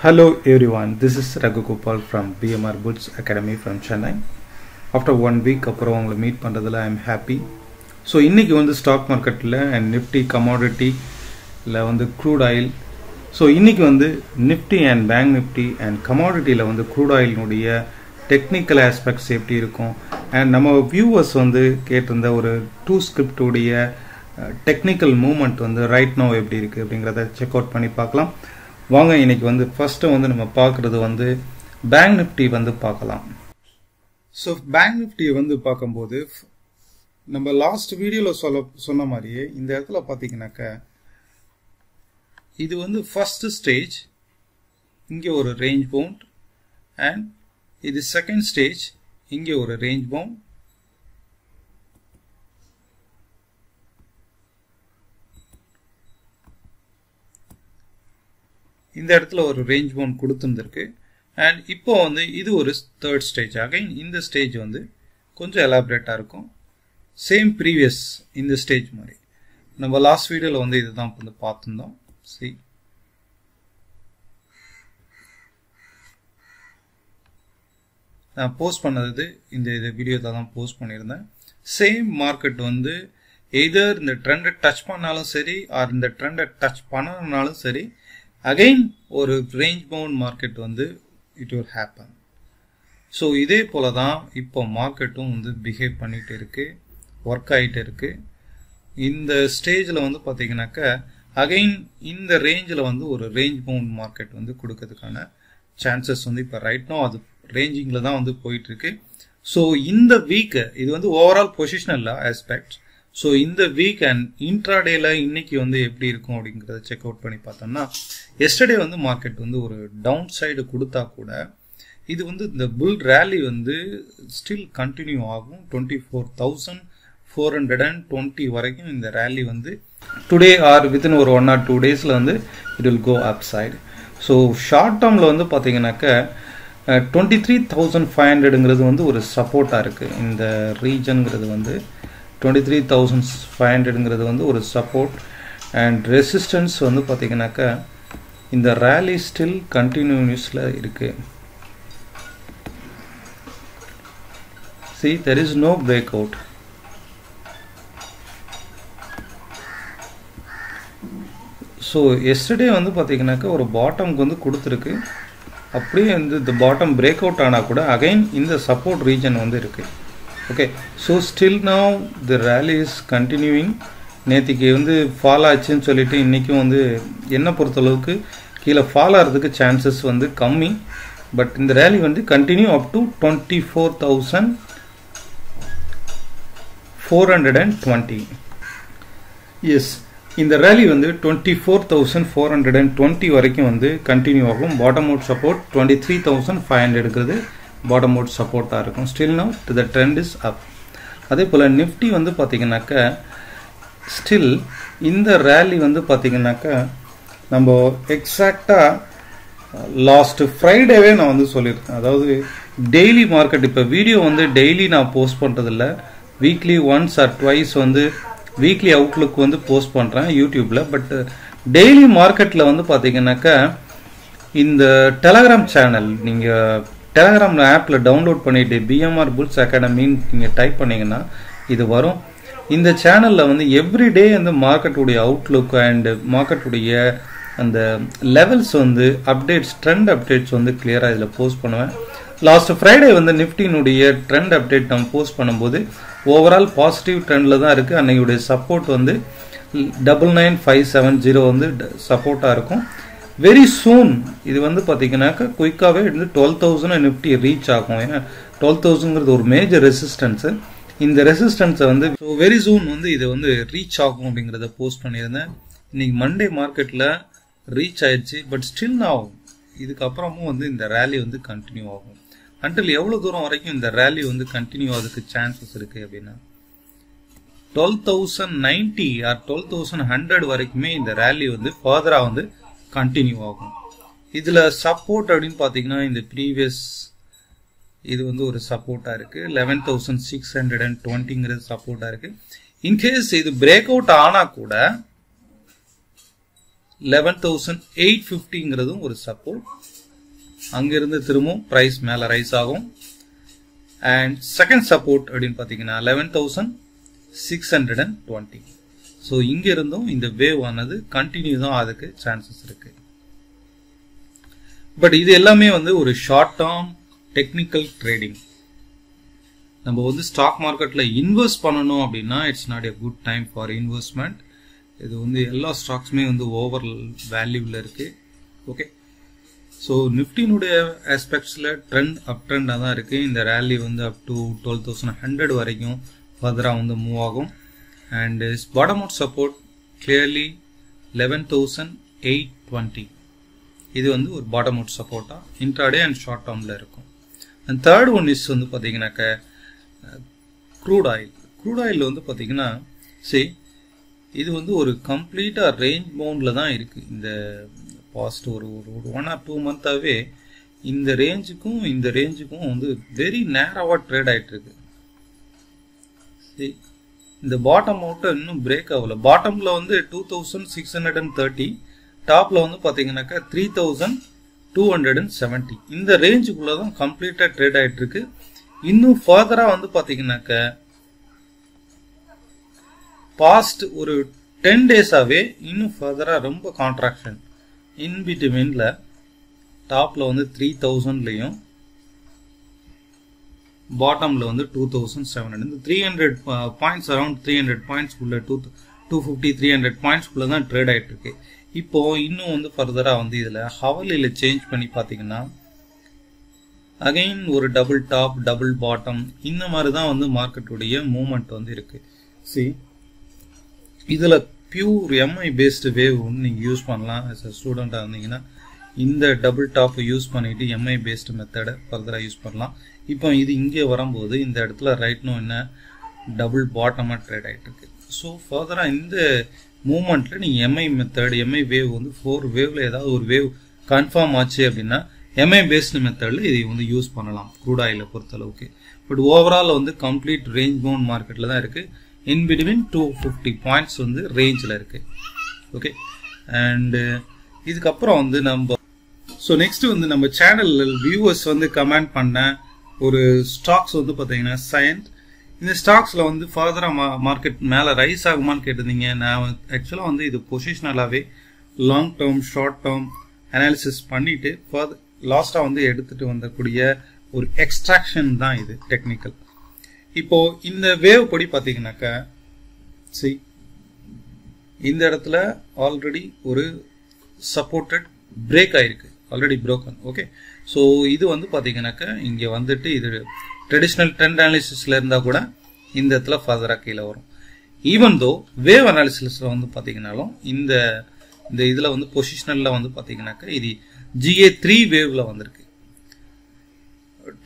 Hello everyone, this is Raghu Gopal from BMR Bulls Academy from Chennai. After 1 week அப்புறம் உங்களை meet பண்ணுறதுல I am happy. So இன்றைக்கி வந்து stock மார்க்கெட்டில் and Nifty கமாடிட்டியில் வந்து crude oil. So இன்றைக்கி வந்து Nifty and bank Nifty and கமாடிட்டியில் வந்து க்ரூட் ஆயிலினுடைய டெக்னிக்கல் ஆஸ்பெக்ட்ஸ் எப்படி இருக்கும் அண்ட் நம்ம வியூவர்ஸ் வந்து கேட்டிருந்த ஒரு 2 ஸ்கிரிப்டுடைய டெக்னிக்கல் மூவ்மெண்ட் வந்து ரைட் நோ எப்படி இருக்குது அப்படிங்கிறத செக் அவுட் பண்ணி பார்க்கலாம். வாங்க இன்னைக்கு வந்து ஃபர்ஸ்ட்டு வந்து நம்ம பார்க்குறது வந்து பேங்க் நிஃப்டி வந்து பார்க்கலாம். ஸோ பேங்க் நிஃப்டியை வந்து பார்க்கும்போது நம்ம லாஸ்ட் வீடியோவில் சொன்ன மாதிரியே இந்த இடத்துல பார்த்தீங்கன்னாக்கா இது வந்து ஃபர்ஸ்ட் ஸ்டேஜ், இங்கே ஒரு ரேஞ்ச் பவுண்ட் அண்ட் இது செகண்ட் ஸ்டேஜ், இங்கே ஒரு ரேஞ்ச் பவுண்ட். இந்த இடத்துல ஒரு ரேஞ்ச் பவுண்ட் கொடுத்துருக்கு அண்ட் இப்போ வந்து இது ஒரு தேர்ட் ஸ்டேஜ். அகைன் இந்த ஸ்டேஜ் வந்து கொஞ்சம் எலாபரேட்டாக இருக்கும், சேம் ப்ரீவியஸ் இந்த ஸ்டேஜ் மாதிரி. நம்ம லாஸ்ட் வீடியோவில் வந்து இதுதான் வந்து பார்த்துருந்தோம். சரி, நான் போஸ்ட் பண்ணது இந்த வீடியோ தான் போஸ்ட் பண்ணியிருந்தேன். சேம் மார்க்கெட் வந்து எதர் இந்த ட்ரெண்டை டச் பண்ணாலும் சரி ஆர் இந்த ட்ரெண்டை டச் பண்ணனாலும் சரி அகைன் ஒரு ரேஞ்ச் பவுண்ட் மார்க்கெட் வந்து இட் வில் ஹேப்பன். ஸோ இதே போல தான் இப்போ மார்க்கெட்டும் வந்து பிஹேவ் பண்ணிட்டு இருக்கு, ஒர்க் ஆகிட்டு இருக்கு. இந்த ஸ்டேஜில் வந்து பார்த்தீங்கன்னாக்கா அகைன் இந்த ரேஞ்சில் வந்து ஒரு ரேஞ்ச் பவுண்ட் மார்க்கெட் வந்து கொடுக்கறதுக்கான சான்சஸ் வந்து இப்போ ரைட்னோ அது ரேஞ்சிங்கில் தான் வந்து போயிட்டு இருக்கு. ஸோ இந்த வீக் இது வந்து ஓவரால் பொசிஷனல் ஆஸ்பெக்ட். ஸோ இந்த வீக் அண்ட் இன்ட்ராடேல இன்னைக்கு வந்து எப்படி இருக்கும் அப்படிங்கிறத செக் அவுட் பண்ணி பார்த்தோம்னா எஸ்டர்டே வந்து மார்க்கெட் வந்து ஒரு டவுன் சைடு கொடுத்தா கூட இது வந்து இந்த புல் ரேலி வந்து ஸ்டில் கண்டினியூ ஆகும். 24,420 வரைக்கும் இந்த ரேலி வந்து டுடே ஆர் வித்தின் ஒரு 1 or 2 டேஸில் வந்து it will go upside. So short டேர்மில் வந்து பார்த்தீங்கன்னாக்கா 23,500ங்கிறது வந்து ஒரு சப்போர்ட்டாக இருக்குது. இந்த ரீஜன்ங்கிறது வந்து 23,500ங்கிறது வந்து ஒரு சப்போர்ட் அண்ட் ரெசிஸ்டன்ஸ் வந்து பார்த்தீங்கன்னாக்கா இந்த ரேலி ஸ்டில் கண்டினியூஸில் இருக்கு. See, there is no breakout. So yesterday வந்து பார்த்தீங்கன்னாக்கா ஒரு பாட்டம்க்கு வந்து கொடுத்துருக்கு. அப்படியே வந்து இந்த பாட்டம் பிரேக் அவுட் ஆனால் கூட அகைன் இந்த சப்போர்ட் ரீஜன் வந்து இருக்குது. Okay, so still now the rally is continuing. நேற்றுக்கு வந்து ஃபால் ஆச்சுன்னு சொல்லிட்டு இன்றைக்கும் வந்து என்னை பொறுத்தளவுக்கு கீழே ஃபால் ஆகிறதுக்கு சான்சஸ் வந்து கம்மி. பட் இந்த ரேலி வந்து கண்டினியூ அப் டு 24,420. எஸ், இந்த ரேலி வந்து 24,420 வரைக்கும் வந்து கண்டினியூ ஆகும். பாட்டம் அவுட் சப்போர்ட் 23,500ங்கிறது பாட்டம் அவுட் சப்போர்ட்டாக இருக்கும். Still now the trend is up. அதே போல் நிஃப்டி வந்து பார்த்தீங்கன்னாக்கா ஸ்டில் இந்த ரேலி வந்து பார்த்தீங்கன்னாக்கா நம்ம எக்ஸாக்டாக லாஸ்ட் ஃப்ரைடேவே நான் வந்து சொல்லியிருக்கேன். அதாவது டெய்லி மார்க்கெட் இப்போ வீடியோ வந்து டெய்லி நான் போஸ்ட் பண்ணுறதில்ல, வீக்லி ஒன்ஸ் ஆர் ட்வைஸ் வந்து வீக்லி அவுட்லுக் வந்து போஸ்ட் பண்ணுறேன் யூடியூப்பில். பட் டெய்லி மார்க்கெட்டில் வந்து பார்த்தீங்கன்னாக்கா இந்த டெலகிராம் சேனல் நீங்கள் டெலகிராம் ஆப்பில் டவுன்லோட் பண்ணிவிட்டு BMR புல்ஸ் அகாடமின்னு நீங்கள் டைப் பண்ணிங்கன்னா இது வரும். இந்த சேனலில் வந்து எவ்ரிடே அந்த மார்க்கெட்டுடைய அவுட்லுக் அண்ட் மார்க்கெட்டுடைய அந்த லெவல்ஸ் வந்து அப்டேட்ஸ், ட்ரெண்ட் அப்டேட்ஸ் வந்து கிளியராக இதில் போஸ்ட் பண்ணுவேன். லாஸ்ட் ஃப்ரைடே வந்து நிஃப்டினுடைய ட்ரெண்ட் அப்டேட் நம்ம போஸ்ட் பண்ணும்போது ஓவரால் பாசிட்டிவ் ட்ரெண்டில் தான் இருக்குது. அன்னையுடைய சப்போர்ட் வந்து 99570 வந்து சப்போர்ட்டாக இருக்கும். வெரி சூன் இது வந்து பார்த்தீங்கன்னாக்கா குயிக்காகவே வந்து 12,000 நிஃப்டி ரீச் ஆகும். ஏன்னா 12,000ங்கிறது ஒரு மேஜர் ரெசிஸ்டன்ஸு. இந்த ரெசிஸ்டன்ஸை வந்து வெரி சூன் வந்து இது வந்து ரீச் ஆகும் அப்படிங்கிறத போஸ்ட் பண்ணியிருந்தேன். இன்னைக்கு மண்டே மார்க்கெட்டில் ரீச் ஆயிடுச்சு. பட் ஸ்டில் ஆகும், இதுக்கப்புறமும் வந்து இந்த ரேலி வந்து கண்டினியூ ஆகும். அன்டில் எவ்வளோ தூரம் வரைக்கும் இந்த ரேலி வந்து கண்டினியூ ஆகிறதுக்கு சான்சஸ் இருக்குது அப்படின்னா 12,090 ஆர் 12,100 வரைக்குமே இந்த ரேலி வந்து ஃபர்தராக வந்து கண்டினியூ ஆகும். இதில் சப்போர்ட் அப்படின்னு பார்த்தீங்கன்னா இந்த ப்ரீவியஸ் இது வந்து ஒரு சப்போர்ட்டாக இருக்குது. 11,620ங்கிறது சப்போர்ட்டாக இருக்குது. இன்கேஸ் இது பிரேக் அவுட் ஆனால் கூட 11,850ங்கிறதும் ஒரு சப்போர்ட். அங்கிருந்து திரும்பவும் பிரைஸ் மேல ரைஸ் ஆகும். அண்ட் செகண்ட் சப்போர்ட் அப்படின்னு பாத்தீங்கன்னா 11,620. ஸோ இங்க இருந்தும் இந்த வேவ் ஆனது கண்டினியூ தான் அதுக்கு சான்சஸ் இருக்கு. பட் இது எல்லாமே வந்து ஒரு ஷார்ட் டேர்ம் டெக்னிக்கல் ட்ரேடிங். நம்ம வந்து ஸ்டாக் மார்க்கெட்ல இன்வெஸ்ட் பண்ணணும் அப்படின்னா it's not a good time for investment. இது வந்து எல்லா ஸ்டாக்ஸுமே வந்து ஓவர் வேல்யூல இருக்கு. ஓகே, ஸோ நிஃப்டினுடைய ஆஸ்பெக்ட்ஸில் ட்ரெண்ட் அப் ட்ரெண்டாக தான் இருக்குது. இந்த ரேலி வந்து அப் டு 12,100 வரைக்கும் ஃபர்தராக வந்து மூவ் ஆகும். And bottom out support clearly 11,820. இது வந்து ஒரு பாட்டம் அவுட் சப்போர்ட்டாக இன்ட்ராடே அண்ட் ஷார்ட் டேர்மில் இருக்கும். அண்ட் தேர்ட் ஒன் இஸ் வந்து பார்த்தீங்கன்னாக்க க்ரூட் ஆயில். க்ரூட் ஆயில் வந்து பார்த்தீங்கன்னா இது வந்து ஒரு கம்ப்ளீட்டாக ரேஞ்ச் பவுண்டில் தான் இருக்குது. இந்த பாஸ்ட் ஒரு 1 or 2 மந்தாவே இந்த ரேஞ்சுக்கும் வந்து வெரி நேராவாக ட்ரேட் ஆகிட்டு இருக்கு. இந்த பாட்டம் அவுட்டை இன்னும் பிரேக் ஆகல. பாட்டம்ல வந்து 2,630, டாப்ல வந்து பாத்தீங்கன்னாக்கா 3,270. இந்த ரேஞ்சுக்குள்ளதான் கம்ப்ளீட்டா ட்ரேட் ஆயிட்டு இருக்கு. இன்னும் ஃபர்தரா வந்து பாத்தீங்கன்னாக்க பாஸ்ட் ஒரு 10 டேஸாவே இன்னும் ஃபர்தரா ரொம்ப கான்ட்ராக்ஷன். இன் பிட்வீன்ல டாப்ல வந்து 3,000லயும் பாட்டம்ல வந்து 2,700. இந்த 300 பாயிண்ட்ஸ், அரௌண்ட் 300 பாயிண்ட்ஸ் குள்ள 250-300 பாயிண்ட்ஸ் குள்ள தான் ட்ரேட் ஆயிட்டு இருக்கு. இப்போ இன்னும் வந்து ஃபர்தரா வந்து இதுல ஹவர்லில சேஞ்ச் பண்ணி பாத்தீங்கன்னா அகைன் ஒரு டபுள் டாப் டபுள் பாட்டம் இந்த மாதிரி தான் வந்து மார்க்கெட்டுடைய மூவ்மெண்ட் வந்து இருக்கு. இதுல பியூர் எம்ஐ பேஸ்டு வேவ் ஒன்று நீங்க யூஸ் பண்ணலாம். as a ஸ்டூடெண்டா இருந்தீங்கன்னா இந்த டபுள் டாப் யூஸ் பண்ணிட்டு எம்ஐ பேஸ்டு மெத்தடை ஃபர்தரா யூஸ் பண்ணலாம். இப்போ இது இங்கே வரும்போது இந்த இடத்துல ரைட்னோ என்ன டபுள் பாட்டமா ட்ரேட் ஆயிட்டு இருக்கு. ஸோ ஃபர்தரா இந்த மூவ்மெண்ட்ல நீங்க எம்ஐ மெத்தட், எம்ஐ வேவ் வந்து 4 வேவ்ல ஏதாவது ஒரு வேவ் கன்ஃபார்ம் ஆச்சு அப்படின்னா எம்ஐ பேஸ்டு மெத்தட்ல இதை வந்து யூஸ் பண்ணலாம் க்ரூட் ஆயில பொறுத்த அளவுக்கு. பட் ஓவரால் வந்து கம்ப்ளீட் ரேஞ்ச் பவுண்ட் மார்க்கெட்ல தான் இருக்கு. இன் பிட்வீன் 250 பாயிண்ட்ஸ் வந்து ரேஞ்சில் இருக்கு. ஓகே, அண்ட் இதுக்கப்புறம் வந்து நம்ம நெக்ஸ்ட் வந்து நம்ம சேனல்ல வியூவர்ஸ் வந்து கமெண்ட் பண்ண ஒரு ஸ்டாக்ஸ் வந்து பாத்தீங்கன்னா சயன்ட். இந்த ஸ்டாக்ஸ்ல வந்து ஃபர்தரா மார்க்கெட் மேல ரைஸ் ஆகுமான்னு கேட்டிருந்தீங்க. நான் ஆக்சுவலா வந்து இது பொசிஷனலாவே long term short term analysis பண்ணிட்டு லாஸ்டா வந்து எடுத்துட்டு வந்தக்கூடிய ஒரு எக்ஸ்ட்ராக்ஷன் தான் இது டெக்னிக்கல். இப்போ இந்த வேவ் படி பாத்தீங்கன்னாக்கா இந்த இடத்துல ஆல்ரெடி ஒரு சப்போர்ட்டட் பிரேக் ஆயிருக்கு, ஆல்ரெடி புரோக்கன். ஓகே, ஸோ இது வந்து பாத்தீங்கன்னாக்கா இங்க வந்துட்டு இது ட்ரெடிஷனல் ட்ரெண்ட் அனாலிசிஸ்ல இருந்தா கூட இந்த இடத்துல ஃபர்தரா கீழே வரும். ஈவன் தோ வேவ் அனாலிசிஸ்ல வந்து பாத்தீங்கன்னாலும் இந்த இதுல வந்து பொசிஷனல்ல வந்து பாத்தீங்கன்னாக்கா இது GA3 வேவ்ல வந்திருக்கு.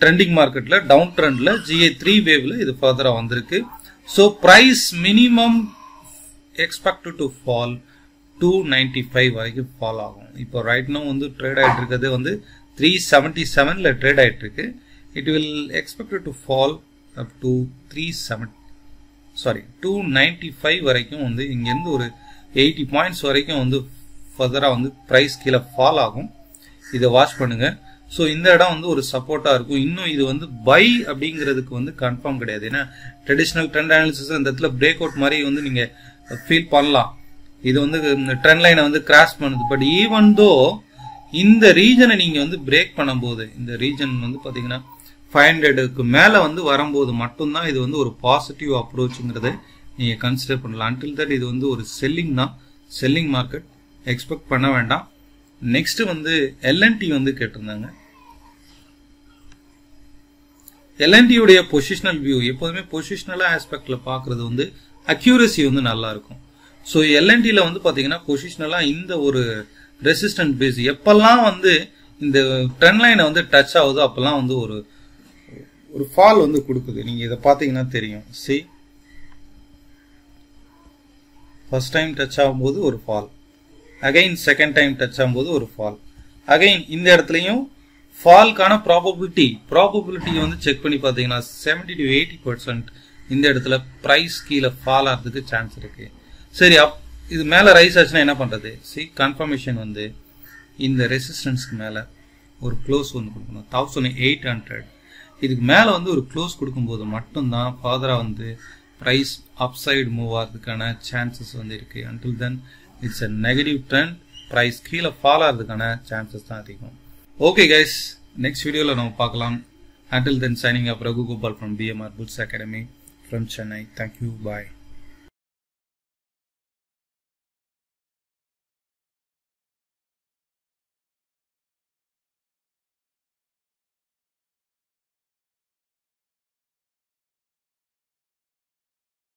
ட்ரெண்டிங் மார்க்கெட்ல டவுன் ட்ரெண்ட்ல GA3 வேவ்ல இது ஃபர்தரா வந்திருக்கு. So price minimum expected to fall 295 வரைக்கும் ஃபால் ஆகும். இப்போ ரைட் நோ வந்து ட்ரேட் ஆயிட்டு இருக்கிறது வந்து 377ல ட்ரேட் ஆயிட்டு இருக்கு. It will expected to fall up to 295 வரைக்கும் வந்து இங்கிருந்து ஒரு 80 பாயிண்ட்ஸ் வரைக்கும் வந்து ஃபர்தரா வந்து பிரைஸ் கீழே ஃபால் ஆகும். இதை வாட்ச் பண்ணுங்க. ஸோ இந்த இடம் வந்து ஒரு சப்போர்ட்டா இருக்கும். இன்னும் இது வந்து பை அப்படிங்கிறதுக்கு வந்து கன்ஃபார்ம் கிடையாது. ஏன்னா ட்ரெடிஷனல் ட்ரெண்ட் அனாலிசிஸ் இந்த இடத்துல பிரேக் அவுட் மாதிரி வந்து நீங்க ஃபீல் பண்ணலாம். இது வந்து ட்ரெண்ட் லைனை வந்து கிராஸ் பண்ணுது. பட் ஈவன் தோ இந்த ரீஜனை நீங்க வந்து பிரேக் பண்ணும்போது, இந்த ரீஜன் வந்து பாத்தீங்கன்னா 500க்கு மேல வந்து வரும்போது மட்டும்தான் இது வந்து ஒரு பாசிட்டிவ் அப்ரோச்ங்கிறத நீங்க கன்சிடர் பண்ணலாம். அன்டில் தட் இது வந்து ஒரு செல்லிங் தான், செல்லிங் மார்க்கெட் எக்ஸ்பெக்ட் பண்ண வேண்டாம். நெக்ஸ்ட் வந்து LNT வந்து கேட்டிருந்தாங்க. LNT உடைய பொசிஷனல் வியூ எப்போதுமே பொசிஷனல் ஆஸ்பெக்ட்ல பாக்குறது வந்து அக்யூரசி வந்து நல்லா இருக்கும். ஸோ LNTல வந்து பாத்தீங்கன்னா பொசிஷனலா இந்த ஒரு ரெசிஸ்டன்ட் பேஸ் எப்பெல்லாம் வந்து இந்த ட்ரெண்ட் லைனை வந்து டச் ஆகுதோ அப்பெல்லாம் வந்து ஒரு ஃபால் வந்து கொடுக்குது. நீங்க இதை பாத்தீங்கன்னா தெரியும். ஃபர்ஸ்ட் டைம் டச் ஆகும்போது ஒரு fall, again second time touch ஆகும்போது ஒரு ஃபால், அகைன் இந்த இடத்துலயும் ஃபால்கான ப்ராபபிலிட்டி வந்து செக் பண்ணி பாத்தீங்கன்னா 70 to 80% இந்த இடத்துல பிரைஸ் கீழே ஃபால் ஆகிறதுக்கு சான்ஸ் இருக்கு. சரி, இது மேலே ரைஸ் ஆச்சுன்னா என்ன பண்ணுறது? சி கன்ஃபர்மேஷன் வந்து இந்த ரெசிஸ்டன்ஸ்க்கு மேலே ஒரு க்ளோஸ் வந்து கொடுக்கணும் 1800. இதுக்கு மேலே வந்து ஒரு க்ளோஸ் கொடுக்கும்போது மட்டும்தான் ஃபர்தராக வந்து ப்ரைஸ் அப்சைடு மூவ் ஆகிறதுக்கான சான்சஸ் வந்து இருக்குது. Until then it's a negative trend. Price கீழே ஃபால் ஆகிறதுக்கான சான்சஸ் தான் அதிகம். ஓகே கைஸ், நெக்ஸ்ட் வீடியோவில் நம்ம பார்க்கலாம். Until then, signing up, Raghu Gopal from BMR Bulls Academy from Chennai. Thank you. Bye.